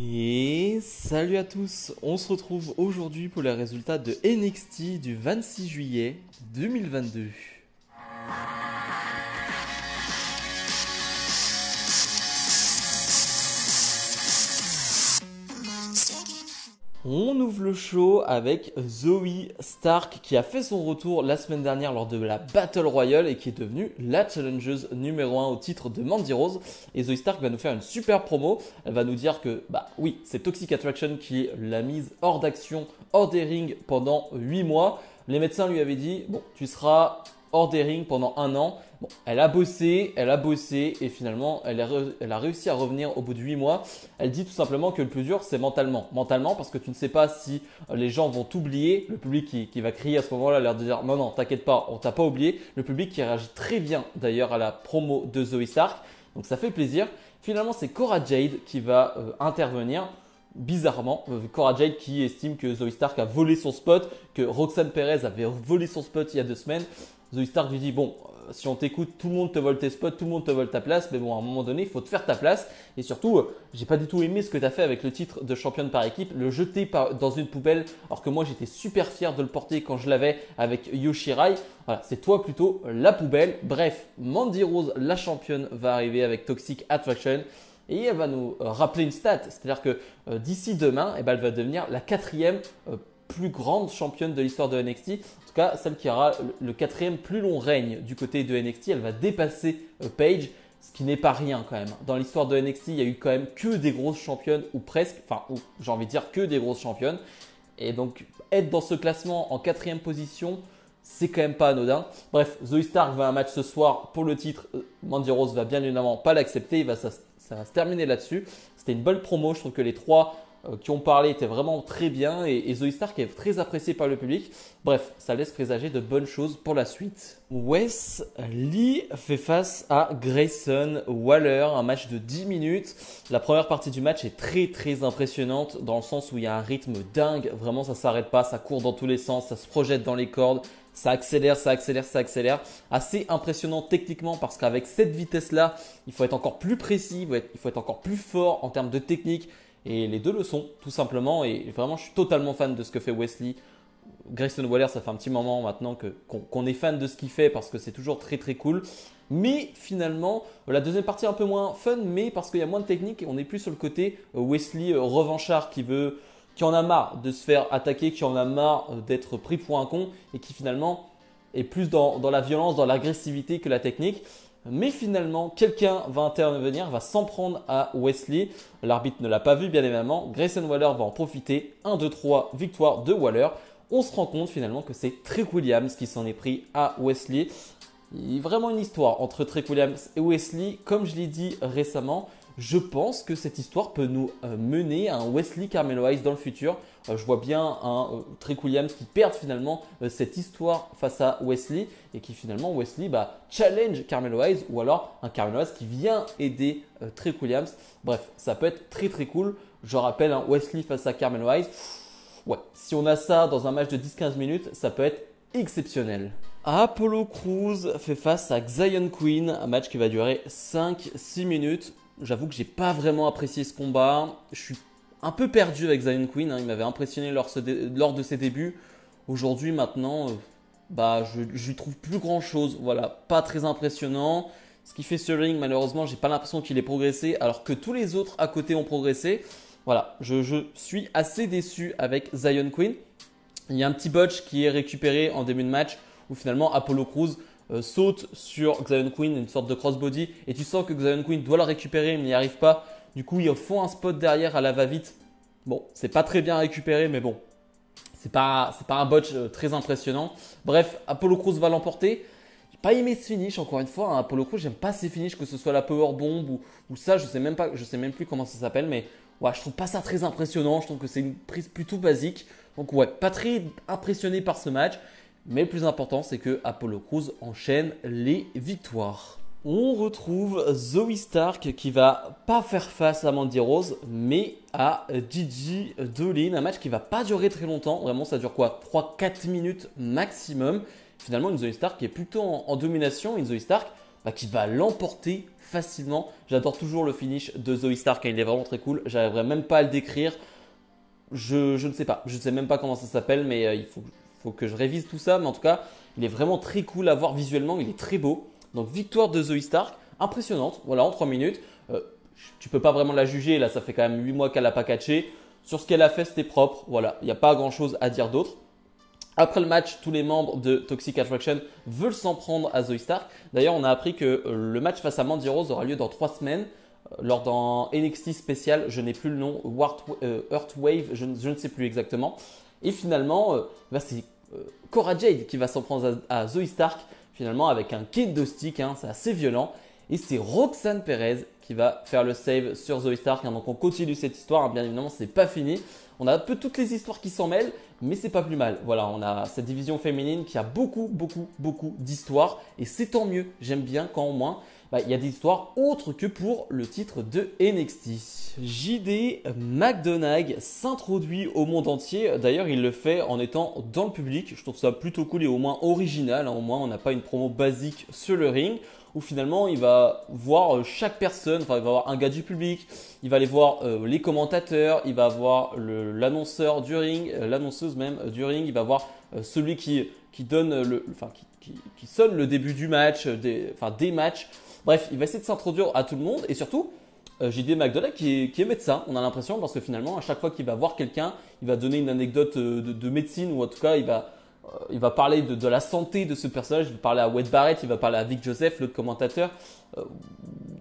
Et salut à tous, on se retrouve aujourd'hui pour les résultats de NXT du 26 juillet 2022. On ouvre le show avec Zoe Stark qui a fait son retour la semaine dernière lors de la Battle Royale et qui est devenue la challengeuse numéro 1 au titre de Mandy Rose. Et Zoe Stark va nous faire une super promo. Elle va nous dire que, oui, c'est Toxic Attraction qui l'a mise hors d'action, hors des rings pendant 8 mois. Les médecins lui avaient dit, bon, tu seras hors des rings pendant 1 an. Bon, elle a bossé et finalement elle a réussi à revenir au bout de 8 mois. Elle dit tout simplement que le plus dur c'est mentalement. Mentalement parce que tu ne sais pas si les gens vont t'oublier, le public qui va crier à ce moment-là, l'air de dire non, t'inquiète pas, on t'a pas oublié. Le public qui réagit très bien d'ailleurs à la promo de Zoe Stark, donc ça fait plaisir. Finalement c'est Cora Jade qui va intervenir. Bizarrement, Cora Jade qui estime que Zoe Stark a volé son spot, que Roxanne Perez avait volé son spot il y a 2 semaines. Zoe Stark lui dit bon, si on t'écoute, tout le monde te vole tes spots, tout le monde te vole ta place, mais bon, à un moment donné, il faut te faire ta place. Et surtout, j'ai pas du tout aimé ce que tu as fait avec le titre de championne par équipe, le jeter dans une poubelle, alors que moi j'étais super fier de le porter quand je l'avais avec Yoshirai. Voilà, c'est toi plutôt la poubelle. Bref, Mandy Rose, la championne, va arriver avec Toxic Attraction. Et elle va nous rappeler une stat, c'est-à-dire que d'ici demain, elle va devenir la 4e plus grande championne de l'histoire de NXT. En tout cas, celle qui aura le 4e plus long règne du côté de NXT. Elle va dépasser Paige, ce qui n'est pas rien quand même. Dans l'histoire de NXT, il y a eu quand même que des grosses championnes, ou presque, ou j'ai envie de dire que des grosses championnes. Et donc, être dans ce classement en 4e position, c'est quand même pas anodin. Bref, Zoe Stark va à un match ce soir pour le titre. Mandy Rose va bien évidemment pas l'accepter. Ça va se terminer là-dessus. C'était une bonne promo. Je trouve que les trois qui ont parlé étaient vraiment très bien. Et Zoe Stark est très appréciée par le public. Bref, ça laisse présager de bonnes choses pour la suite. Wes Lee fait face à Grayson Waller. Un match de 10 minutes. La première partie du match est très impressionnante dans le sens où il y a un rythme dingue. Vraiment, ça ne s'arrête pas. Ça court dans tous les sens. Ça se projette dans les cordes. Ça accélère. Assez impressionnant techniquement parce qu'avec cette vitesse-là, il faut être encore plus précis, il faut être encore plus fort en termes de technique. Et les deux le sont, tout simplement. Et vraiment, je suis totalement fan de ce que fait Wes Lee. Grayson Waller, ça fait un petit moment maintenant qu'on est fan de ce qu'il fait parce que c'est toujours très cool. Mais finalement, la deuxième partie est un peu moins fun, mais parce qu'il y a moins de technique, on est plus sur le côté Wes Lee revanchard qui en a marre de se faire attaquer, qui en a marre d'être pris pour un con et qui finalement est plus dans la violence, dans l'agressivité que la technique. Mais finalement, quelqu'un va intervenir, va s'en prendre à Wes Lee. L'arbitre ne l'a pas vu, bien évidemment. Grayson Waller va en profiter. 1, 2, 3, victoire de Waller. On se rend compte finalement que c'est Trick Williams qui s'en est pris à Wes Lee. Il y a vraiment une histoire entre Trick Williams et Wes Lee. Comme je l'ai dit récemment, je pense que cette histoire peut nous mener à un Wes Lee Carmelo Hayes dans le futur. Je vois bien un Trick Williams qui perd finalement cette histoire face à Wes Lee et qui finalement Wes Lee challenge Carmelo Hayes ou alors un Carmelo Hayes qui vient aider Trick Williams. Bref, ça peut être très cool. Je rappelle un Wes Lee face à Carmelo Hayes. Ouais, si on a ça dans un match de 10-15 minutes, ça peut être exceptionnel. Apollo Crews fait face à Xyon Queen, un match qui va durer 5-6 minutes. J'avoue que j'ai pas vraiment apprécié ce combat. Je suis un peu perdu avec Xyon Queen. Il m'avait impressionné lors de ses débuts. Aujourd'hui, maintenant, je lui trouve plus grand chose. Voilà, pas très impressionnant. Ce qui fait ce ring, malheureusement, j'ai pas l'impression qu'il ait progressé, alors que tous les autres à côté ont progressé. Voilà, je suis assez déçu avec Xyon Queen. Il y a un petit botch qui est récupéré en début de match où finalement Apollo Crews saute sur Xyon Queen, une sorte de crossbody, et tu sens que Xyon Queen doit la récupérer mais n'y arrive pas. Du coup, ils font un spot derrière à la va-vite. Bon, c'est pas très bien récupéré, mais bon, c'est pas un botch très impressionnant. Bref, Apollo Crews va l'emporter. J'ai pas aimé ce finish, encore une fois. Apollo Crews, j'aime pas ces finishes, que ce soit la power bomb ou ça, je sais même plus comment ça s'appelle, mais ouais, je trouve pas ça très impressionnant. Je trouve que c'est une prise plutôt basique. Donc ouais, pas très impressionné par ce match. Mais le plus important, c'est que Apollo Crews enchaîne les victoires. On retrouve Zoe Stark qui va pas faire face à Mandy Rose, mais à Gigi Dolin. Un match qui va pas durer très longtemps. Vraiment, ça dure quoi, 3-4 minutes maximum. Finalement, une Zoe Stark qui est plutôt en domination. Une Zoe Stark qui va l'emporter facilement. J'adore toujours le finish de Zoe Stark, il est vraiment très cool. J'arriverai même pas à le décrire. Je ne sais pas, je ne sais même pas comment ça s'appelle, mais faut que je révise tout ça. Mais en tout cas, il est vraiment très cool à voir visuellement, il est très beau. Donc victoire de Zoe Stark, impressionnante, voilà, en 3 minutes. Tu peux pas vraiment la juger, là ça fait quand même 8 mois qu'elle n'a pas catché. Sur ce qu'elle a fait, c'était propre, voilà, il n'y a pas grand chose à dire d'autre. Après le match, tous les membres de Toxic Attraction veulent s'en prendre à Zoe Stark. D'ailleurs, on a appris que le match face à Mandy Rose aura lieu dans 3 semaines. Lors d'un NXT spécial, je n'ai plus le nom, Earthwave, je ne sais plus exactement. Et finalement, c'est Cora Jade qui va s'en prendre à Zoe Stark, finalement avec un kendo stick, hein, c'est assez violent. Et c'est Roxanne Perez qui va faire le save sur Zoe Stark. Hein, donc on continue cette histoire, hein, bien évidemment, c'est pas fini. On a un peu toutes les histoires qui s'en mêlent, mais c'est pas plus mal. Voilà, on a cette division féminine qui a beaucoup d'histoires. Et c'est tant mieux, j'aime bien quand au moins il y a des histoires autres que pour le titre de NXT. JD McDonagh s'introduit au monde entier. D'ailleurs, il le fait en étant dans le public. Je trouve ça plutôt cool et au moins original. Au moins, on n'a pas une promo basique sur le ring où finalement, il va voir chaque personne. Enfin, il va voir un gars du public. Il va aller voir les commentateurs. Il va voir l'annonceur du ring, l'annonceuse même du ring. Il va voir celui qui donne qui sonne le début du match, des matchs. Bref, il va essayer de s'introduire à tout le monde et surtout, JD McDonagh qui est médecin, on a l'impression, parce que finalement, à chaque fois qu'il va voir quelqu'un, il va donner une anecdote de médecine ou en tout cas, il va parler de la santé de ce personnage. Il va parler à Wade Barrett, il va parler à Vic Joseph, l'autre commentateur.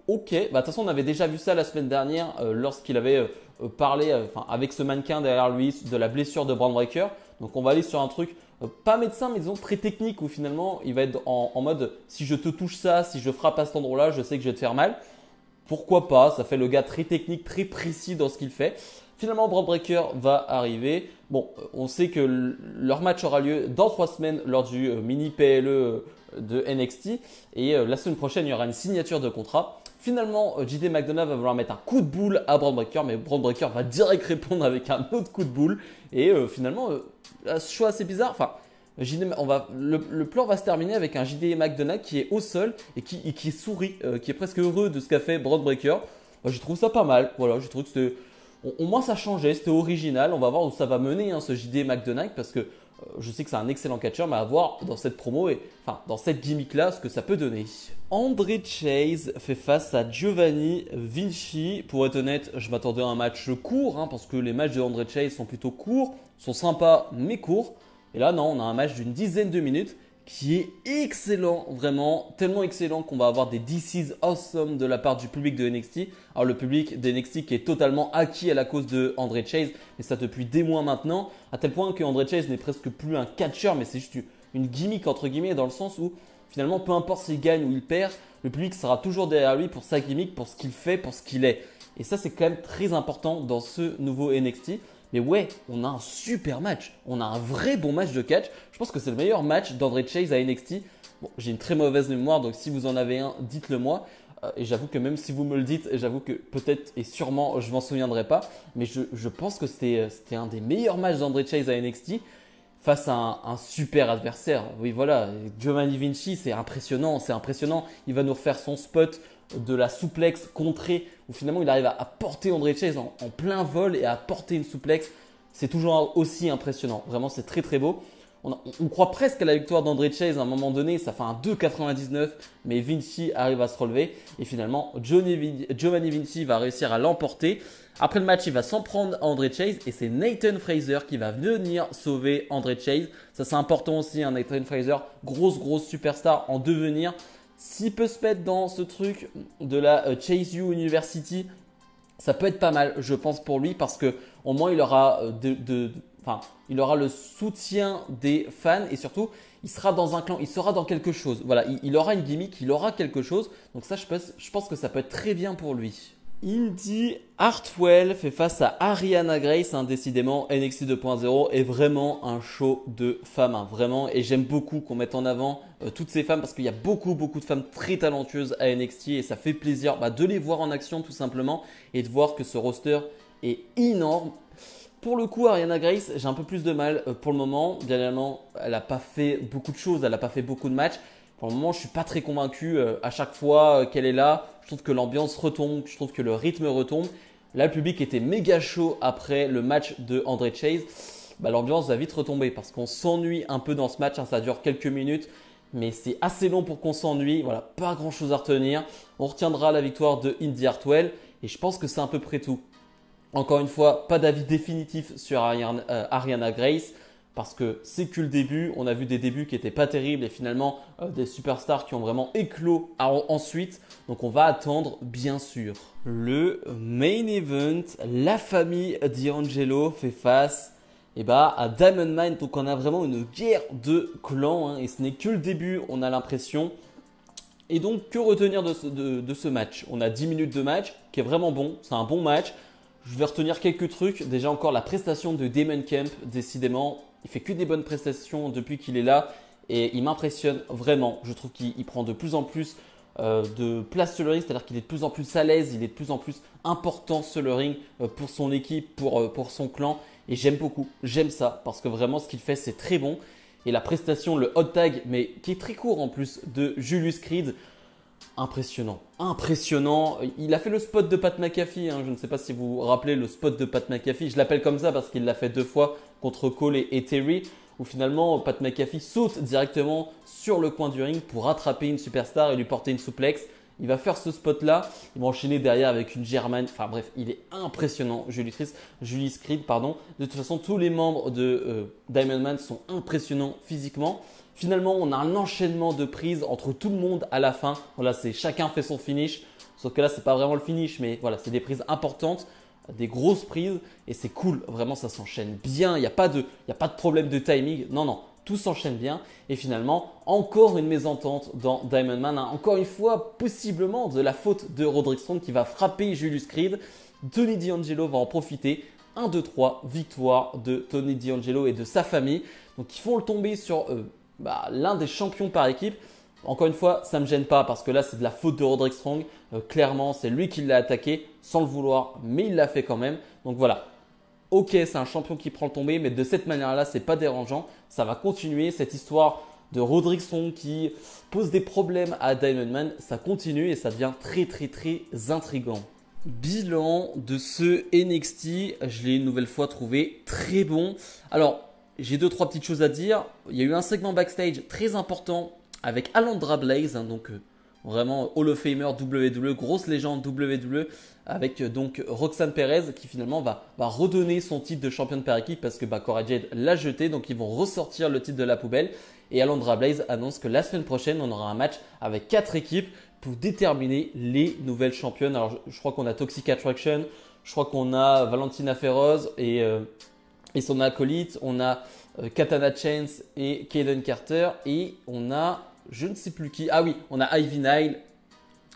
Ok, de toute façon, on avait déjà vu ça la semaine dernière lorsqu'il avait parlé avec ce mannequin derrière lui de la blessure de Bron Breakker. Donc, on va aller sur un truc pas médecin, mais disons très technique où finalement il va être en mode si je te touche ça, si je frappe à cet endroit-là, je sais que je vais te faire mal. Pourquoi pas? Ça fait le gars très technique, très précis dans ce qu'il fait. Finalement, Bron Breakker va arriver. Bon, on sait que leur match aura lieu dans 3 semaines lors du mini PLE de NXT. Et la semaine prochaine, il y aura une signature de contrat. Finalement, JD McDonagh va vouloir mettre un coup de boule à Bron Breakker, mais Bron Breakker va direct répondre avec un autre coup de boule. Et finalement, ce choix assez bizarre. Enfin, le plan va se terminer avec un JD McDonagh qui est au sol et qui sourit, qui est presque heureux de ce qu'a fait Bron Breakker. Je trouve ça pas mal. Voilà, je trouve que c'était. Au moins ça changeait, c'était original. On va voir où ça va mener ce JD McDonagh parce que je sais que c'est un excellent catcheur, mais à voir dans cette promo et dans cette gimmick là ce que ça peut donner. André Chase fait face à Giovanni Vinci. Pour être honnête, je m'attendais à un match court parce que les matchs de André Chase sont plutôt courts, sont sympas mais courts. Et là non, on a un match d'une dizaine de minutes qui est excellent, vraiment tellement excellent qu'on va avoir des This is awesome de la part du public de NXT. Alors le public de NXT qui est totalement acquis à la cause de André Chase, mais ça depuis des mois maintenant, à tel point que André Chase n'est presque plus un catcheur, mais c'est juste une gimmick entre guillemets dans le sens où finalement peu importe s'il gagne ou il perd, le public sera toujours derrière lui pour sa gimmick, pour ce qu'il fait, pour ce qu'il est. Et ça c'est quand même très important dans ce nouveau NXT. Mais ouais, on a un super match. On a un vrai bon match de catch. Je pense que c'est le meilleur match d'André Chase à NXT. Bon, j'ai une très mauvaise mémoire, donc si vous en avez un, dites-le moi. Et j'avoue que même si vous me le dites, j'avoue que peut-être et sûrement je m'en souviendrai pas. Mais je pense que c'était un des meilleurs matchs d'André Chase à NXT face à un super adversaire. Oui, voilà, Giovanni Vinci, c'est impressionnant, c'est impressionnant. Il va nous refaire son spot de la souplex contrée où finalement il arrive à porter André Chase en plein vol et à porter une souplex. C'est toujours aussi impressionnant. Vraiment, c'est très très beau. On croit presque à la victoire d'André Chase à un moment donné. Ça fait un 2,99, mais Vinci arrive à se relever. Et finalement, Giovanni Vinci va réussir à l'emporter. Après le match, il va s'en prendre à André Chase et c'est Nathan Fraser qui va venir sauver André Chase. Ça, c'est important aussi, Nathan Fraser, grosse superstar en devenir. S'il peut se mettre dans ce truc de la Chase U University, ça peut être pas mal, je pense, pour lui, parce que au moins il aura il aura le soutien des fans et surtout il sera dans un clan, il sera dans quelque chose. Voilà, il aura une gimmick, il aura quelque chose. Donc ça, je pense que ça peut être très bien pour lui. Indy Hartwell fait face à Ariana Grace. Décidément, NXT 2.0 est vraiment un show de femmes, vraiment. Et j'aime beaucoup qu'on mette en avant toutes ces femmes parce qu'il y a beaucoup de femmes très talentueuses à NXT et ça fait plaisir de les voir en action tout simplement et de voir que ce roster est énorme. Pour le coup, Ariana Grace, j'ai un peu plus de mal pour le moment. Bien évidemment, elle n'a pas fait beaucoup de choses, elle n'a pas fait beaucoup de matchs. Pour le moment, je suis pas très convaincu à chaque fois qu'elle est là. Je trouve que l'ambiance retombe, je trouve que le rythme retombe. Là, le public était méga chaud après le match de André Chase. Bah, l'ambiance va vite retomber parce qu'on s'ennuie un peu dans ce match. Hein, ça dure quelques minutes, mais c'est assez long pour qu'on s'ennuie. Voilà, pas grand chose à retenir. On retiendra la victoire de Indy Hartwell et je pense que c'est à peu près tout. Encore une fois, pas d'avis définitif sur Ariana Grace parce que c'est que le début. On a vu des débuts qui n'étaient pas terribles et finalement des superstars qui ont vraiment éclos ensuite. Donc on va attendre bien sûr. Le main event, la famille D'Angelo fait face à Diamond Mine. Donc on a vraiment une guerre de clans et ce n'est que le début, on a l'impression. Et donc, que retenir de ce match? On a 10 minutes de match qui est vraiment bon, c'est un bon match. Je vais retenir quelques trucs. Déjà encore la prestation de Damon Kemp, décidément, il fait que des bonnes prestations depuis qu'il est là et il m'impressionne vraiment. Je trouve qu'il prend de plus en plus de place sur le ring, c'est-à-dire qu'il est de plus en plus à l'aise, il est de plus en plus important sur le ring pour son équipe, pour son clan et j'aime beaucoup, j'aime ça parce que vraiment ce qu'il fait c'est très bon. Et la prestation, le hot tag, mais qui est très court en plus, de Julius Creed, impressionnant, impressionnant. Il a fait le spot de Pat McAfee, hein. Je ne sais pas si vous vous rappelez le spot de Pat McAfee. Je l'appelle comme ça parce qu'il l'a fait 2 fois contre Cole et Terry, où finalement Pat McAfee saute directement sur le coin du ring pour rattraper une superstar et lui porter une suplex. Il va faire ce spot-là, il va enchaîner derrière avec une German. Enfin bref, il est impressionnant, Julius Creed. Pardon. De toute façon, tous les membres de Diamond Man sont impressionnants physiquement. Finalement, on a un enchaînement de prises entre tout le monde à la fin. Voilà, c'est chacun fait son finish. Sauf que là, c'est pas vraiment le finish, mais voilà, c'est des prises importantes, des grosses prises et c'est cool. Vraiment, ça s'enchaîne bien. Il n'y a pas de problème de timing. Non, non, tout s'enchaîne bien. Et finalement, encore une mésentente dans Diamond Man. Hein. Encore une fois, possiblement de la faute de Roderick Strong qui va frapper Julius Creed. Tony D'Angelo va en profiter. 1, 2, 3, victoire de Tony D'Angelo et de sa famille. Donc, ils font le tomber sur l'un des champions par équipe. Encore une fois, ça ne me gêne pas parce que là, c'est de la faute de Roderick Strong. Clairement, c'est lui qui l'a attaqué sans le vouloir, mais il l'a fait quand même. Donc voilà. Ok, c'est un champion qui prend le tombé, mais de cette manière-là, c'est pas dérangeant. Ça va continuer cette histoire de Roderick Strong qui pose des problèmes à Diamond Man. Ça continue et ça devient très très très intriguant. Bilan de ce NXT, je l'ai une nouvelle fois trouvé très bon. Alors, j'ai 2-3 petites choses à dire. Il y a eu un segment backstage très important avec Alundra Blaze, hein, donc vraiment Hall of Famer WWE, grosse légende WWE, avec donc Roxanne Perez qui finalement va redonner son titre de championne par équipe parce que Cora Jade l'a jeté, donc ils vont ressortir le titre de la poubelle. Et Alundra Blaze annonce que la semaine prochaine, on aura un match avec 4 équipes pour déterminer les nouvelles championnes. Alors je crois qu'on a Toxic Attraction, je crois qu'on a Valentina Feroz et son acolyte, on a Katana Chance et Kaden Carter et on a je ne sais plus qui. Ah oui, on a Ivy Nile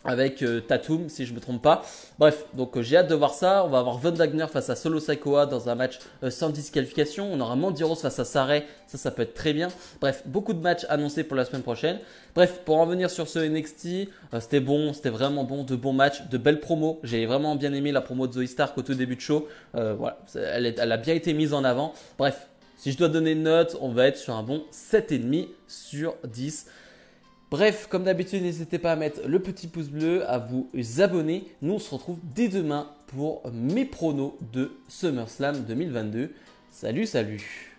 avec Tatum si je ne me trompe pas. Bref, donc j'ai hâte de voir ça. On va avoir Von Wagner face à Solo Sikoa dans un match sans disqualification. On aura Mandy Rose face à Sarray. Ça peut être très bien. Bref, beaucoup de matchs annoncés pour la semaine prochaine. Bref, pour en venir sur ce NXT, c'était bon, c'était vraiment bon. De bons matchs, de belles promos. J'ai vraiment bien aimé la promo de Zoe Stark au tout début de show. Voilà, elle a bien été mise en avant. Bref, si je dois donner une note, on va être sur un bon 7,5 sur 10. Bref, comme d'habitude, n'hésitez pas à mettre le petit pouce bleu, à vous abonner. Nous, on se retrouve dès demain pour mes pronos de SummerSlam 2022. Salut, salut!